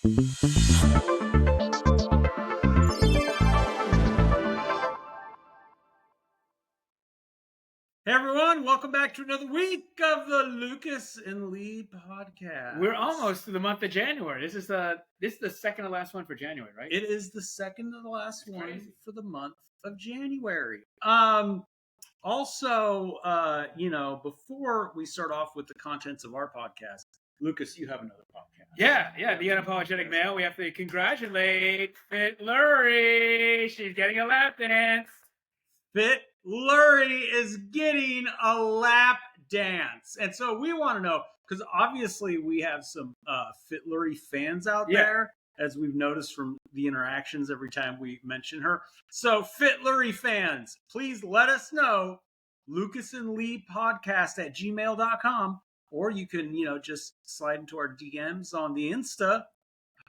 Hey everyone, welcome back to another week of the Lucas and Lee podcast. We're almost to the month of January. This is the second to last one for January, right? It is the second to the last one crazy. for the month of January. Also, before we start off with the contents of our podcast, Lucas, you have another podcast. Yeah, the unapologetic male. We have to congratulate Fit Lurie. She's getting a lap dance. Fit Lurie is getting a lap dance. And so we want to know, because obviously we have some Fit Lurie fans out there, as we've noticed from the interactions every time we mention her. So Fit Lurie fans, please let us know, lucasandleepodcast@gmail.com, or you can, just slide into our DMs on the Insta.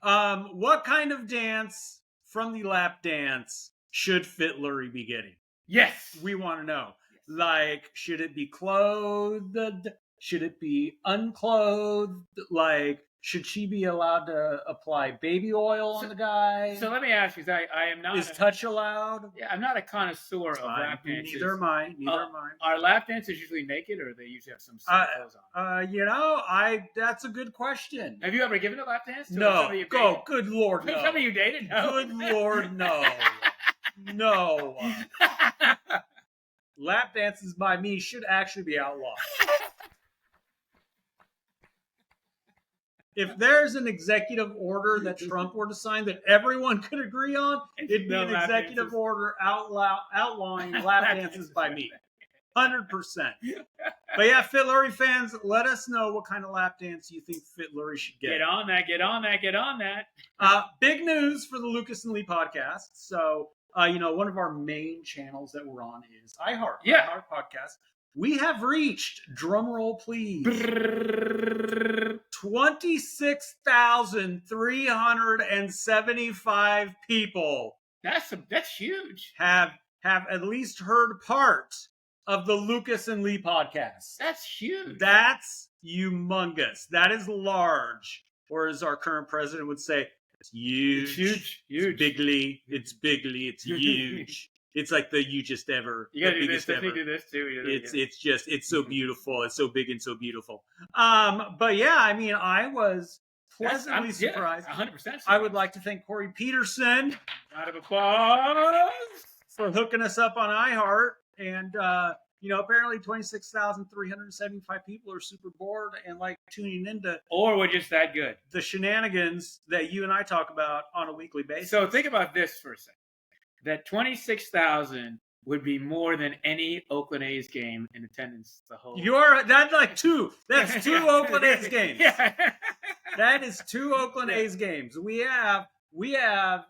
What kind of dance from the lap dance should Fit Lurie be getting? Yes. We want to know. Like, should it be clothed? Should it be unclothed? Like, should she be allowed to apply baby oil on the guy? So let me ask you, I am not... Is touch allowed? Yeah, I'm not a connoisseur of lap dances. Neither am I. Neither am I. Are lap dancers usually naked, or do they usually have some clothes on? That's a good question. Have you ever given a lap dance? No. Go. Good Lord, no. Somebody you dated? No. Good Lord, no. No. Lap dances by me should actually be outlawed. If there's an executive order that Trump were to sign that everyone could agree on, it'd be an executive order outlawing lap dances by me. 100%. But yeah, Fit Lurie fans, let us know what kind of lap dance you think Fit Lurie should get. Get on that. Big news for the Lucas and Lee podcast. So, one of our main channels that we're on is iHeart. Yeah. iHeart podcast. We have reached, drumroll please, 26,375 people. That's huge. Have at least heard part of the Lucas and Lee podcast. That's huge. That's humongous. That is large. Or as our current president would say, it's huge. It's huge. It's bigly. It's bigly. It's huge. It's like the hugest ever. You gotta do this. Ever. Do this too. It's so beautiful. It's so big and so beautiful. But yeah, I mean, I was pleasantly surprised. 100%. I would like to thank Corey Peterson. Round of applause for hooking us up on iHeart. And apparently 26,375 people are super bored and like tuning into, or we're just that good, the shenanigans that you and I talk about on a weekly basis. So think about this for a second. That 26,000 would be more than any Oakland A's game in attendance. That's like two. That's two Oakland A's games. Yeah. That is two Oakland A's games. We have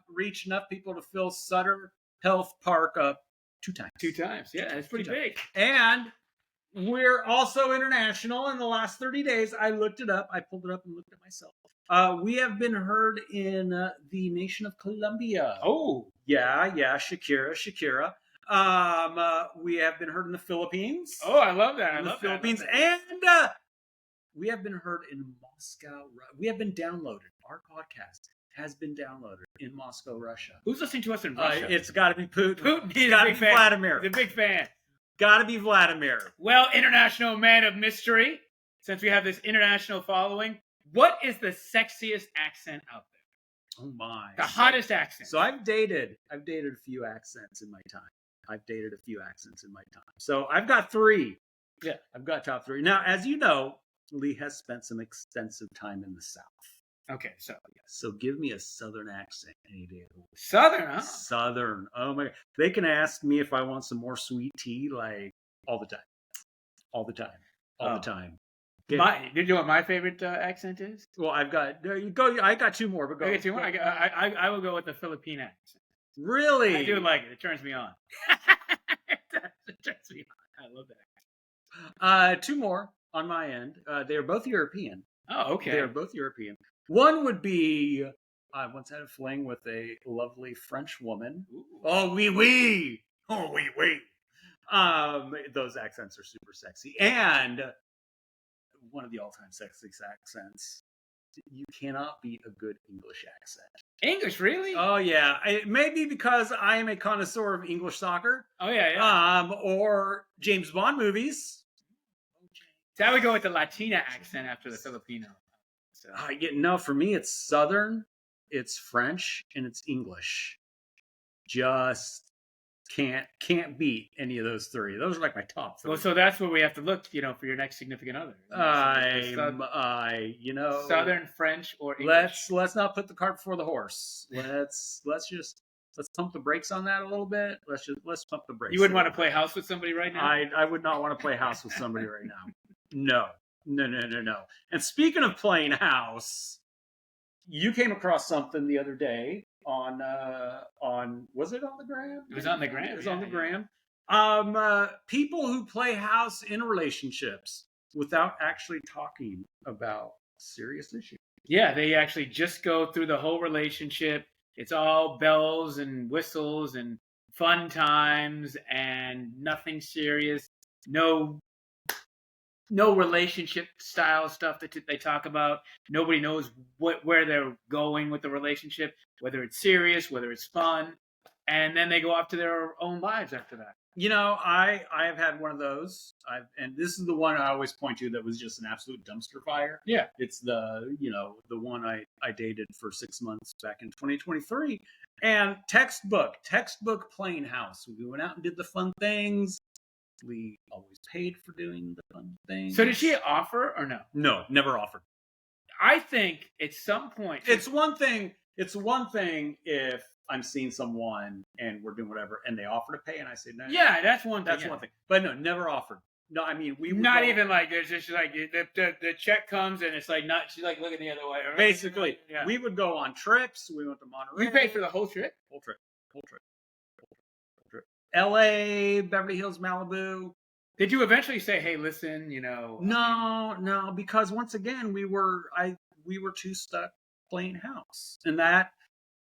reached enough people to fill Sutter Health Park up two times. Yeah, it's pretty big. And we're also international. In the last 30 days, I looked it up. I pulled it up and looked at myself. We have been heard in the nation of Colombia. Oh. Yeah, Shakira. We have been heard in the Philippines. Oh, I love that. The Philippines. And we have been heard in Moscow. We have been downloaded. Our podcast has been downloaded in Moscow, Russia. Who's listening to us in Russia? It's got to be Putin. It's got to be Vladimir. He's a big fan. Got to be Vladimir. Well, international man of mystery, since we have this international following, what is the sexiest accent out there? Oh my! The hottest accent. So I've dated a few accents in my time. So I've got three. Yeah, I've got top three. Now, as you know, Lee has spent some extensive time in the South. Okay, so give me a Southern accent any day of the week. Southern, huh? Southern. Oh my God. They can ask me if I want some more sweet tea, like all the time. The time. Do you know what my favorite accent is? Well, I've got. There you go. I got two more, but go. Okay, two more. I will go with the Philippine accent. Really? I do like it. It turns me on. It turns me on. I love that. Two more on my end. They are both European. Oh, okay. They are both European. One would be, I once had a fling with a lovely French woman. Ooh. Oh, oui, oui. Oh, oui, oui. Those accents are super sexy. And one of the all-time sexiest accents you cannot beat a good English accent. English, really? Oh yeah, it may be because I am a connoisseur of English soccer. Oh yeah. Or James Bond movies. So I would go with the Latina accent after the Filipino. So. No, for me it's Southern, it's French, and it's English. Just can't beat any of those three. Those are like my top three. Well, so that's where we have to look, for your next significant other. Southern, French, or English. Let's not put the cart before the horse. Let's pump the brakes on that a little bit. Let's pump the brakes. You wouldn't want to play house with somebody right now? I would not want to play house with somebody right now. No. And speaking of playing house, you came across something the other day on was it on the gram? It was on the gram. It was on the gram. People who play house in relationships without actually talking about serious issues. Yeah, they actually just go through the whole relationship. It's all bells and whistles and fun times and nothing serious. No relationship style stuff that they talk about. Nobody knows where they're going with the relationship, whether it's serious, whether it's fun, and then they go off to their own lives after that. I have had one of those, and this is the one I always point to that was just an absolute dumpster fire. Yeah, it's the one I dated for 6 months back in 2023, and textbook playing house. We went out and did the fun things. We always paid for doing the fun things. So did she offer or no? No, never offered. I think at some point it's one thing if I'm seeing someone and we're doing whatever and they offer to pay and I say no. Yeah, that's one thing. That's one thing. But no, never offered. No, I mean we would not even like there's just like the check comes and it's like not she's like looking the other way. Right? Basically, we would go on trips. We went to Monterey. You paid for the whole trip. Whole trip. LA, Beverly Hills, Malibu. Did you eventually say, "Hey, listen, No, because once again we were too stuck playing house, and that,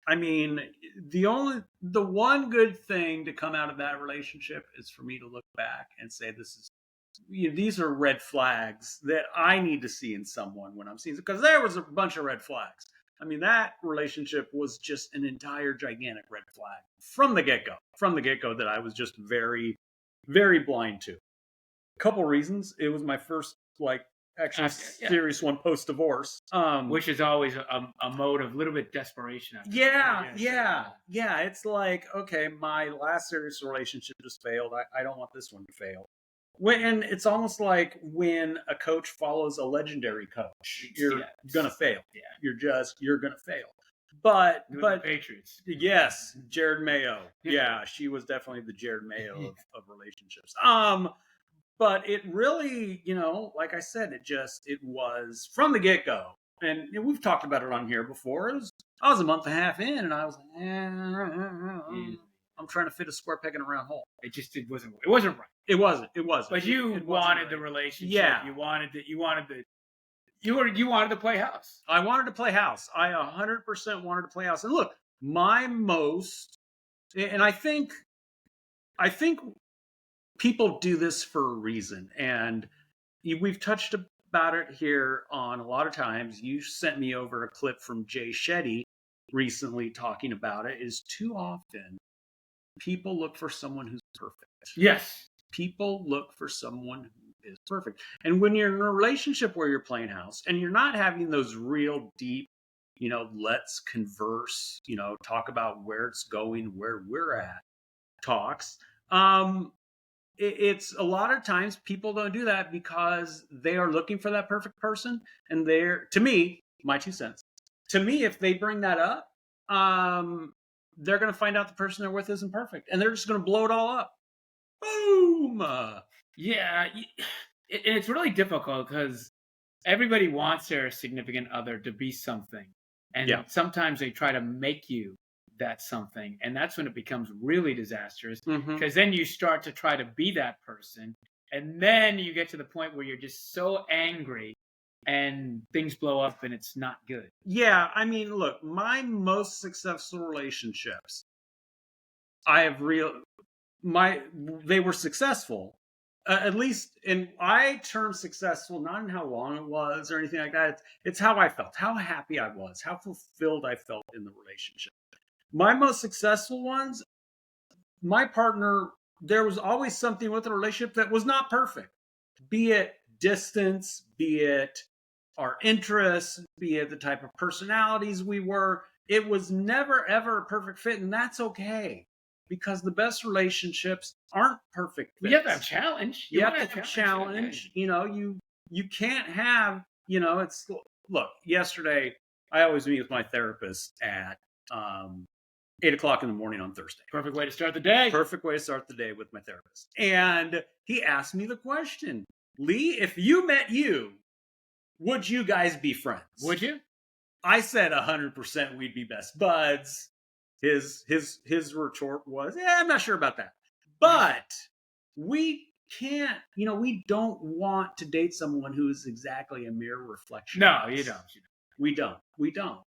I mean, the one good thing to come out of that relationship is for me to look back and say these are red flags that I need to see in someone when I'm seeing it, because there was a bunch of red flags. I mean, that relationship was just an entire gigantic red flag from the get-go. That I was just very, very blind to. A couple reasons. It was my first, serious one post-divorce. Which is always a mode of a little bit desperation. Yeah. It's like, okay, my last serious relationship just failed. I don't want this one to fail. And it's almost like when a coach follows a legendary coach, you're gonna fail. Yeah, you're gonna fail. But the Patriots. Yes, Jared Mayo. Yeah, she was definitely the Jared Mayo of relationships. But it really, like I said, it was from the get-go. And we've talked about it on here before. I was a month and a half in, and I was like, I'm trying to fit a square peg in a round hole. It wasn't right. It wasn't. But you wanted the relationship. Yeah. You wanted to play house. I wanted to play house. I 100% wanted to play house. And look, and I think people do this for a reason. And we've touched about it here on a lot of times. You sent me over a clip from Jay Shetty recently talking about it. Is too often people look for someone who's perfect. Yes. People look for someone who is perfect. And when you're in a relationship where you're playing house and you're not having those real deep, let's converse, talk about where it's going, where we're at talks. It's a lot of times people don't do that because they are looking for that perfect person. And to me, my 2 cents, if they bring that up, they're going to find out the person they're with isn't perfect. And they're just going to blow it all up. Boom! Yeah, and it's really difficult because everybody wants their significant other to be something. And sometimes they try to make you that something. And that's when it becomes really disastrous because then you start to try to be that person. And then you get to the point where you're just so angry and things blow up and it's not good. Yeah, I mean, look, my most successful relationships, they were successful, at least in I term successful not in how long it was or anything like that. It's how I felt, how happy I was, how fulfilled I felt in the relationship. My most successful ones, my partner, there was always something with the relationship that was not perfect, be it distance, be it our interests, be it the type of personalities we were. It was never ever a perfect fit, and that's okay, because the best relationships aren't perfect fits. You have to have challenge. You have to have challenge. You know, you can't have, it's look, yesterday I always meet with my therapist at 8 o'clock in the morning on Thursday. Perfect way to start the day. Perfect way to start the day with my therapist. And he asked me the question, Lee, if you met you, would you guys be friends? Would you? I said 100% we'd be best buds. His retort was, I'm not sure about that. But we can't, we don't want to date someone who is exactly a mirror reflection. No, you don't. We don't.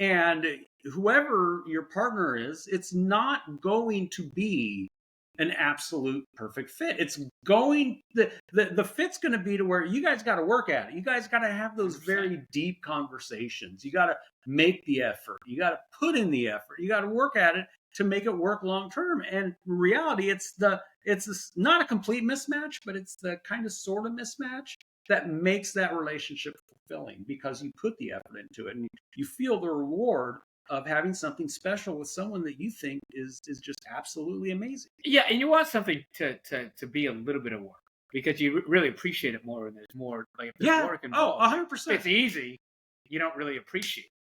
And whoever your partner is, it's not going to be an absolute perfect fit. It's going the fit's going to be to where you guys got to work at it. You guys got to have those 100%. Very deep conversations. You got to make the effort. You got to put in the effort. You got to work at it to make it work long term. And in reality, it's not a complete mismatch, but it's the kind of sort of mismatch that makes that relationship fulfilling, because you put the effort into it and you feel the reward of having something special with someone that you think is just absolutely amazing. Yeah, and you want something to be a little bit of work, because you really appreciate it more when there's more, like, if there's work involved. 100%. It's easy. You don't really appreciate it.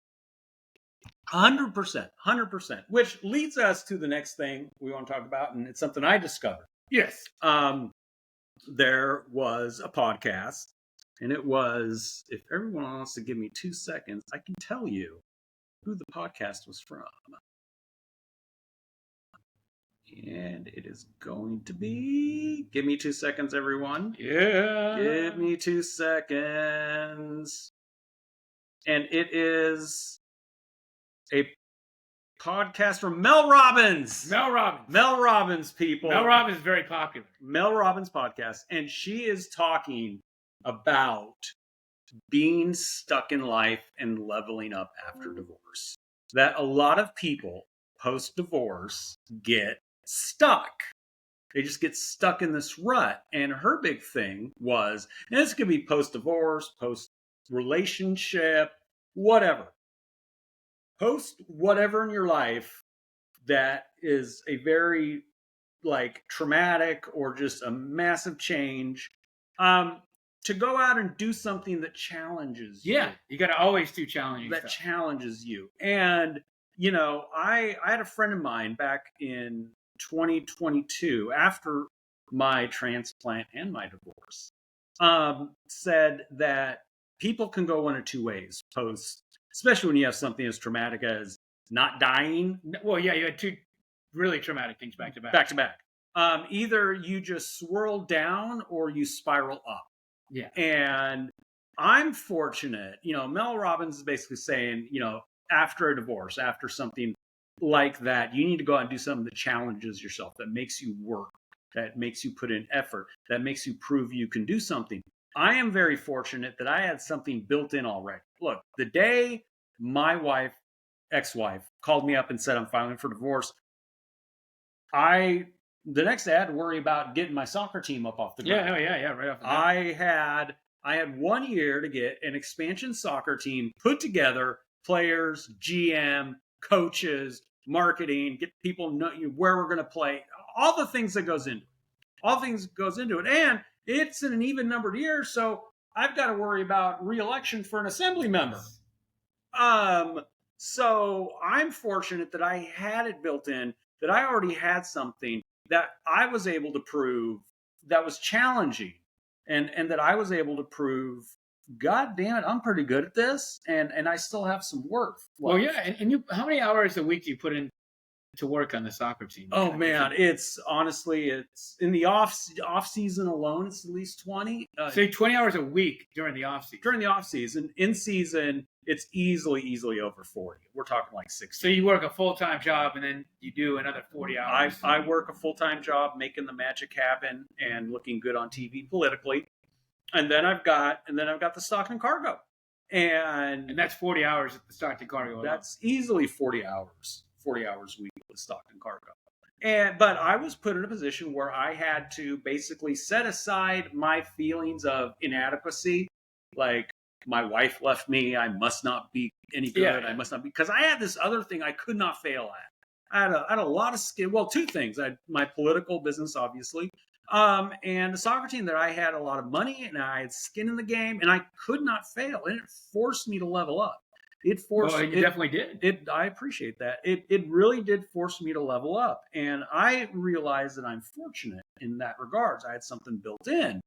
100%. Which leads us to the next thing we want to talk about, and it's something I discovered. Yes. There was a podcast, and it was, if everyone wants to give me 2 seconds, I can tell you who the podcast was from. And it is going to be, give me 2 seconds, everyone. Yeah. Give me 2 seconds. And it is a podcast from Mel Robbins. Mel Robbins, people. Mel Robbins is very popular. Mel Robbins podcast. And she is talking about being stuck in life and leveling up after divorce. That a lot of people post-divorce get stuck. They just get stuck in this rut. And her big thing was, and this could be post-divorce, post-relationship, whatever. Post whatever in your life that is a very, like, traumatic or just a massive change. To go out and do something that challenges you. Yeah, you got to always do challenging that stuff. Challenges you. And, I had a friend of mine back in 2022, after my transplant and my divorce, said that people can go one of two ways post, especially when you have something as traumatic as not dying. Well, yeah, you had two really traumatic things back to back. Back to back. Either you just swirl down or you spiral up. Yeah. And I'm fortunate, Mel Robbins is basically saying, after a divorce, after something like that, you need to go out and do something that challenges yourself, that makes you work, that makes you put in effort, that makes you prove you can do something. I am very fortunate that I had something built in already. Look, the day my ex-wife, called me up and said I'm filing for divorce, the next day I had to worry about getting my soccer team up off the ground. Yeah, right off the bat. I had 1 year to get an expansion soccer team put together, players, GM, coaches, marketing, get people know where we're going to play, all the things that goes into it. And it's in an even numbered year, so I've got to worry about re-election for an assembly member. So I'm fortunate that I had it built in, that I already had something that I was able to prove that was challenging, and that I was able to prove, God damn it, I'm pretty good at this, and I still have some worth. Well, yeah, and you, how many hours a week do you put in to work on the soccer team? Oh man, it's in the off season alone, it's at least 20. So 20 hours a week during the off season. During the off season, in season, it's easily over 40. We're talking like 60. So you work a full-time job and then you do another 40 hours. I work a full-time job making the magic happen and looking good on TV politically. And then I've got the stock and cargo. And that's 40 hours at the stock and cargo. That's easily 40 hours. 40 hours a week with stock and cargo. But I was put in a position where I had to basically set aside my feelings of inadequacy, like my wife left me, I must not be any good, I must not be, because I had this other thing I could not fail at. I had a lot of skill. Well, two things. I had my political business, obviously, and the soccer team that I had a lot of money and I had skin in the game, and I could not fail, and it forced me to level up. You definitely did. I appreciate that. It really did force me to level up. And I realized that I'm fortunate in that regards. I had something built in.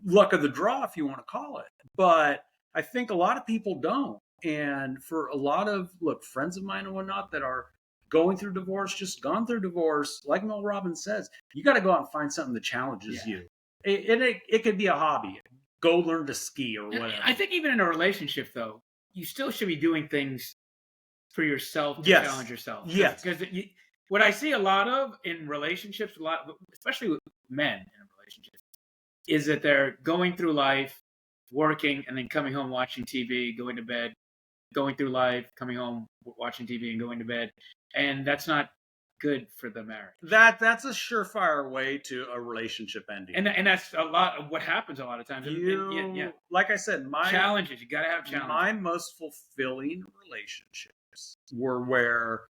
Luck of the draw, if you want to call it. But I think a lot of people don't. And for a lot of, friends of mine and whatnot that are going through divorce, just gone through divorce, like Mel Robbins says, you got to go out and find something that challenges you. It could be a hobby. Go learn to ski or whatever. I think even in a relationship, though, you still should be doing things for yourself to challenge yourself. Yes. Because what I see a lot of in relationships, especially with men in a relationship, is that they're going through life, working, and then coming home, watching TV, going to bed, going through life, coming home, watching TV, and going to bed. And that's not good for the marriage. That's a surefire way to a relationship ending. And that's a lot of what happens a lot of times. Like I said, my challenges, you got to have challenges. My most fulfilling relationships were where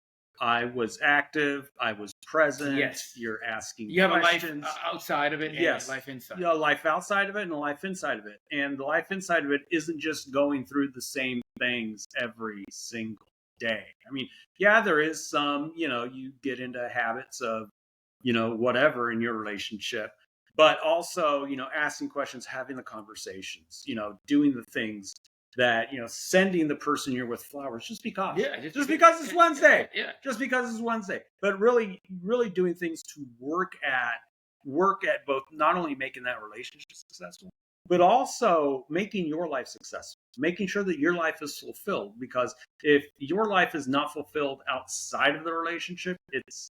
I was active, I was present. Yes. You're asking you have questions. A life outside of it and a life inside. A life outside of it and a life inside of it. And the life inside of it isn't just going through the same things every single day. I mean, there is some, you get into habits of, whatever in your relationship, but also, asking questions, having the conversations, doing the things that, sending the person you're with flowers just because. Just because it's Wednesday. Just because it's Wednesday. But really doing things to work at both not only making that relationship successful, but also making your life successful, making sure that your life is fulfilled. Because if your life is not fulfilled outside of the relationship, it's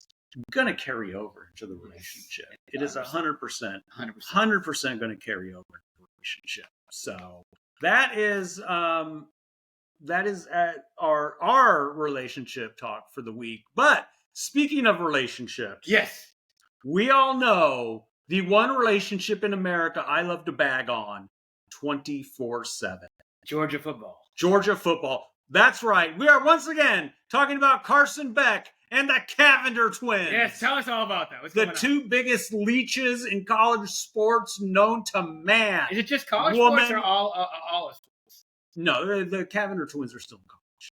going to carry over to the relationship. It is 100% going to carry over to the relationship. So that is our relationship talk for the week. But speaking of relationships, yes, we all know the one relationship in America I love to bag on 24/7. Georgia football. Georgia football. That's right. We are once again talking about Carson Beck and the Cavinder twins. Yes, tell us all about that. The two biggest leeches in college sports known to man. Is it just college sports or all of sports? No, the Cavinder twins are still in college.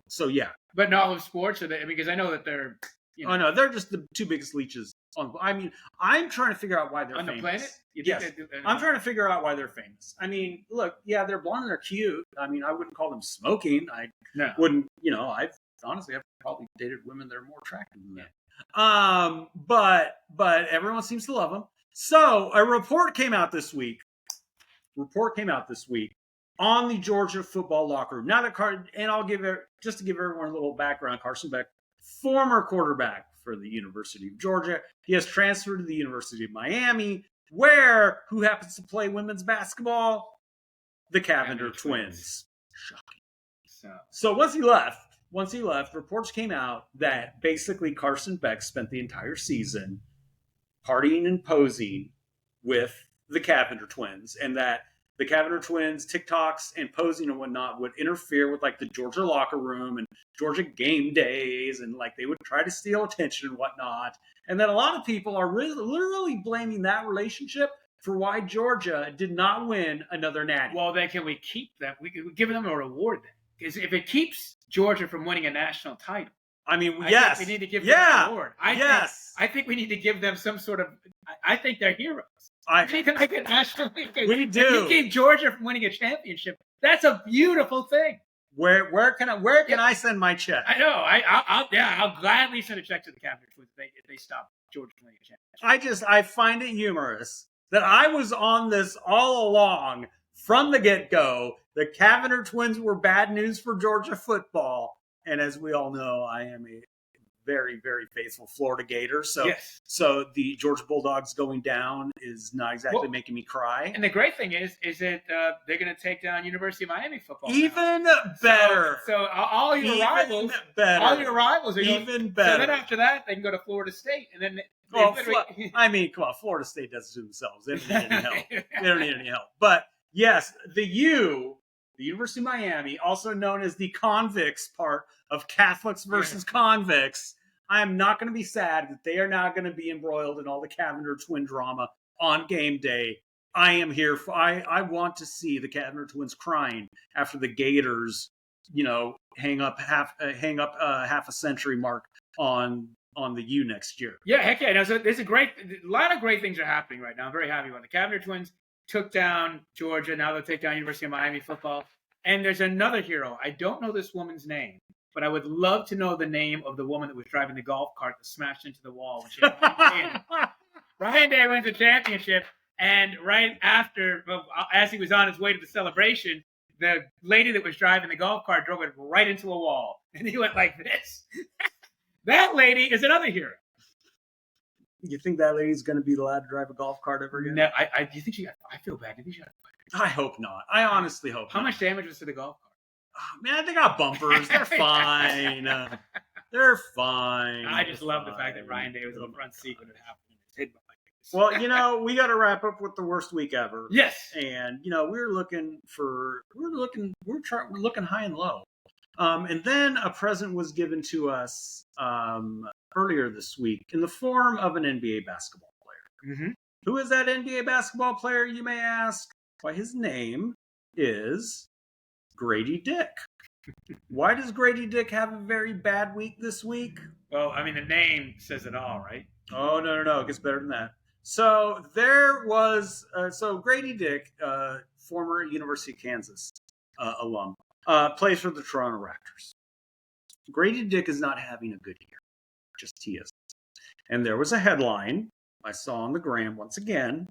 So yeah. But not all of sports? Because I know that they're... Oh, no, they're just the two biggest leeches. I'm trying to figure out why they're on famous. The planet? Yes. I'm trying to figure out why they're famous. I mean, look, they're blonde and they're cute. I mean, I wouldn't call them smoking. Wouldn't, I've probably dated women that are more attractive than that. But everyone seems to love them. So a report came out this week on the Georgia football locker room. Now and I'll give everyone a little background. Carson Beck, former quarterback for the University of Georgia. He has transferred to the University of Miami, who happens to play women's basketball? The Cavinder twins. Shocking. So once he left, reports came out that basically Carson Beck spent the entire season partying and posing with the Cavinder twins, and that the Cavinder twins, TikToks and posing and whatnot would interfere with the Georgia locker room and Georgia game days, and they would try to steal attention and whatnot. And then a lot of people are literally blaming that relationship for why Georgia did not win another natty. Well, then can we keep them? We could give them a reward then. Because if it keeps Georgia from winning a national title, I mean, I think we need to give them a reward. I think we need to give them some sort of... I think they're heroes. I think a national league. We do. If you keep Georgia from winning a championship, that's a beautiful thing. Where can I send my check? I know. I'll gladly send a check to the Cavinder Twins if they stop Georgia winning a championship. I find it humorous that I was on this all along from the get-go. The Cavinder Twins were bad news for Georgia football, and as we all know, I am a very, very faithful Florida Gator. So, yes. So the Georgia Bulldogs going down is not exactly making me cry. And the great thing is that they're going to take down University of Miami football. Even better. So all your rivals, are even better. So then after that, they can go to Florida State, and then. Come on, Florida State does it themselves. They don't need any help. They don't need any help. But yes, the University of Miami, also known as the convicts part of Catholics versus convicts. I am not going to be sad that they are now going to be embroiled in all the Cavinder twin drama on game day. I am here for. I want to see the Cavinder twins crying after the Gators, hang up half a century mark on the U next year. Yeah, heck yeah. So there's a lot of great things are happening right now. I'm very happy about it. The Cavinder twins took down Georgia. Now they'll take down University of Miami football. And there's another hero. I don't know this woman's name, but I would love to know the name of the woman that was driving the golf cart that smashed into the wall when she had Ryan Day wins the championship, and right after, as he was on his way to the celebration, the lady that was driving the golf cart drove it right into a wall, and he went like this. That lady is another hero. You think that lady's going to be allowed to drive a golf cart ever again? No, do you think she got? I feel bad. Do you think she got? I hope not. I honestly hope. How much damage was to the golf cart? Oh, man, they got bumpers. They're fine. They're fine. I just love the fact that Ryan Day was in the front seat when it happened. Well, we got to wrap up with the worst week ever. Yes, and we're looking high and low. And then a present was given to us earlier this week in the form of an NBA basketball player. Mm-hmm. Who is that NBA basketball player, you may ask? Why, his name is Grady Dick. Why does Grady Dick have a very bad week this week? Well, I mean, the name says it all, right? Oh, no. It gets better than that. So there was, Grady Dick, former University of Kansas alum, plays for the Toronto Raptors. Grady Dick is not having a good year. Just he is. And there was a headline I saw on the gram once again.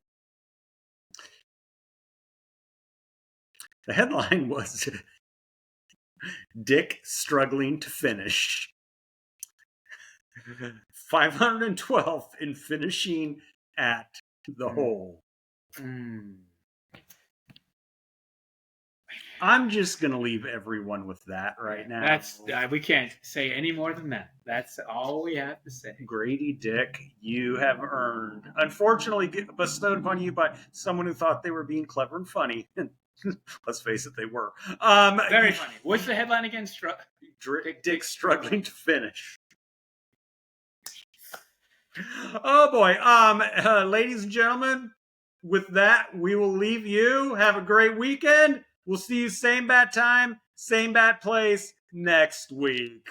The headline was Dick struggling to finish. 512th in finishing at the hole. I'm just going to leave everyone with that right now. That's we can't say any more than that. That's all we have to say. Grady Dick, you have earned, unfortunately bestowed upon you by someone who thought they were being clever and funny. Let's face it, they were. Very funny. What's the headline again? Dick struggling to finish. Oh boy. Ladies and gentlemen, with that, we will leave you. Have a great weekend. We'll see you same bat time, same bat place next week.